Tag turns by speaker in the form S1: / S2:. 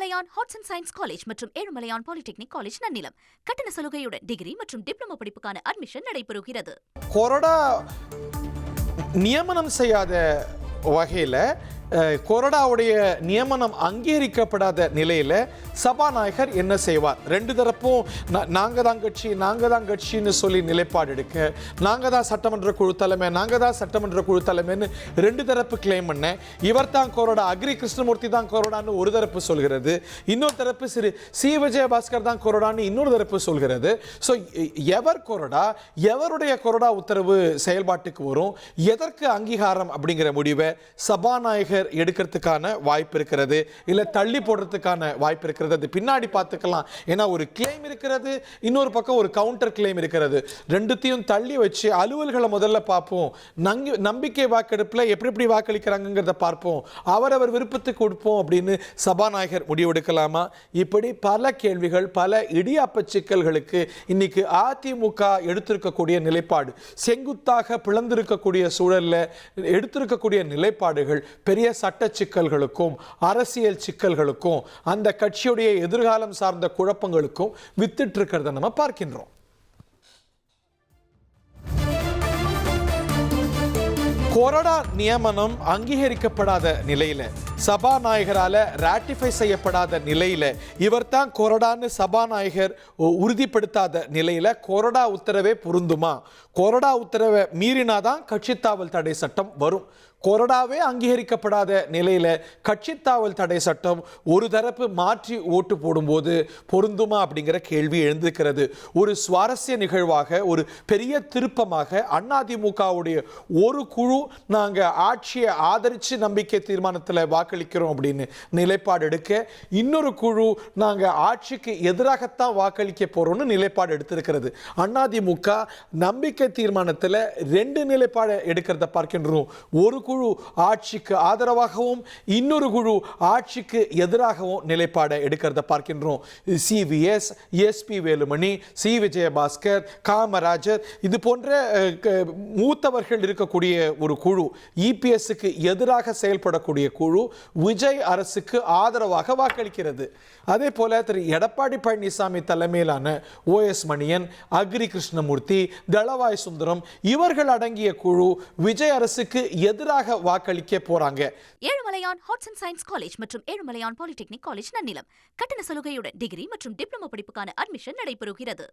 S1: Ezhumalaiyan arts and science college மற்றும் Ezhumalaiyan polytechnic college Nannilam. கட்டண சலுகையுடன் degree மற்றும் டிப்ளமோ படிப்புக்கான அட்மிஷன் நடைபெறுகிறது.
S2: கொறடா நியமனம் செய்யாத வகையில் கொறடாவுடைய நியமனம் அங்கீகரிக்கப்படாத நிலையில் சபாநாயகர் என்ன செய்வார்? ரெண்டு தரப்பும் நாங்கள் தான் கட்சின்னு சொல்லி நிலைப்பாடு எடுக்க, நாங்கள் தான் சட்டமன்ற குழு தலைமைன்னு ரெண்டு தரப்பு கிளைம் பண்ண, இவர் தான் கொறடா, அக்ரி கிருஷ்ணமூர்த்தி தான் கொறடான்னு ஒரு தரப்பு சொல்கிறது, இன்னொரு தரப்பு சி விஜயபாஸ்கர் தான் கொறடான்னு இன்னொரு தரப்பு சொல்கிறது. ஸோ எவர் கொறடா, எவருடைய கொறடா உத்தரவு செயல்பாட்டுக்கு வரும், எதற்கு அங்கீகாரம் அப்படிங்கிற முடிவை சபாநாயகர் எடுக்கிறதுக்கான வாய்ப்பு இருக்கிறது, இல்ல தள்ளி போடுறதுக்கான வாய்ப்பு இருக்கிறது. அது பின்னாடி பார்த்துக்கலாம். ஏன்னா ஒரு கிளைம் இருக்கிறது, இன்னொரு பக்கம் ஒரு கவுண்டர் கிளைம் இருக்கிறது. ரெண்டுத்தையும் தள்ளி வச்சு அலுவல்களை முதல்ல பார்ப்போம், நம்பிக்கை வாக்கெடுப்பில் எப்படி வாக்களிக்கிறாங்கிறத பார்ப்போம், அவரவர் விருப்பத்துக்கு கொடுப்போம் அப்படின்னு சபாநாயகர் முடிவெடுக்கலாமா? இப்படி பல கேள்விகள், பல இடியாப்ப சிக்கல்களுக்கு இன்னைக்கு அதிமுக எடுத்திருக்கக்கூடிய நிலைப்பாடு, செங்குத்தாக பிளந்திருக்கக்கூடிய சூழல்ல எடுத்திருக்கக்கூடிய நிலைப்பாடுகள் பெரிய சட்ட சிக்கல்களுக்கும் அரசியல் சிக்கல்களுக்கும் அந்த கட்சியுடைய எதிர்காலம் சார்ந்த குழப்பங்களுக்கும் வித்திட்டு இருக்கிறத நம்ம பார்க்கின்றோம். கொறடா நியமனம் அங்கீகரிக்கப்படாத நிலையில, சபாநாயகரால ராட்டிஃபை செய்யப்படாத நிலையில, இவர் தான் கொறடான்னு சபாநாயகர் உறுதிப்படுத்தாத நிலையில கொறடா உத்தரவே பொருந்துமா? கொறடா உத்தரவை மீறினாதான் கட்சித்தாவல் தடை சட்டம் வரும். கொறடாவே அங்கீகரிக்கப்படாத நிலையில கட்சித்தாவல் தடை சட்டம் ஒரு தரப்பு மாற்றி ஓட்டு போடும்போது பொருந்துமா அப்படிங்கிற கேள்வி எழுந்திருக்கிறது. ஒரு சுவாரஸ்ய நிகழ்வாக, ஒரு பெரிய திருப்பமாக அதிமுகவுடைய ஒரு குழு நாங்க ஆட்சியை ஆதரிச்சு நம்பிக்கை தீர்மானத்தில் வாக்களிக்கிறோம் அப்படின்னு நிலைப்பாடு எடுக்க, இன்னொரு குழு நாங்க ஆட்சிக்கு எதிராகத்தான் வாக்களிக்க போறோம்னு நிலைப்பாடு எடுத்திருக்கிறது. அதிமுக நம்பிக்கை தீர்மானத்தில் ரெண்டு நிலைப்பாடு எடுக்கிறத பார்க்கின்றோம். ஒரு குழு ஆட்சிக்கு ஆதரவாகவும் இன்னொரு குழு ஆட்சிக்கு எதிராகவும் நிலைப்பாடை எடுக்கிறத பார்க்கின்றோம். CVS, SP Velumani, C Vijayabaskar, Kamarajar இது போன்ற மூத்தவர்கள் இருக்கக்கூடிய ஒரு குழு, இபிஎஸ்க்கு எதிராக செயல்படக்கூடிய குழு விஜய் அரசுக்கு ஆதரவாக வாக்களிக்கிறது. அதே போல திரு எடப்பாடி பழனிசாமி தலைமையிலான OS மணியன், அக்ரி கிருஷ்ணமூர்த்தி, தளவாய் சுந்தரம் இவர்கள் அடங்கிய குழு விஜய் அரசுக்கு எதிராக வாக்களிக்க போறாங்க.
S1: Ezhumalaiyan arts and science college மற்றும் ஏழுமலையான் பாலிடெக்னிக் காலேஜ் நன்னிலம். கட்டண சலுகையுடன் டிகிரி மற்றும் டிப்ளமோ படிப்புக்கான அட்மிஷன் நடைபெறுகிறது.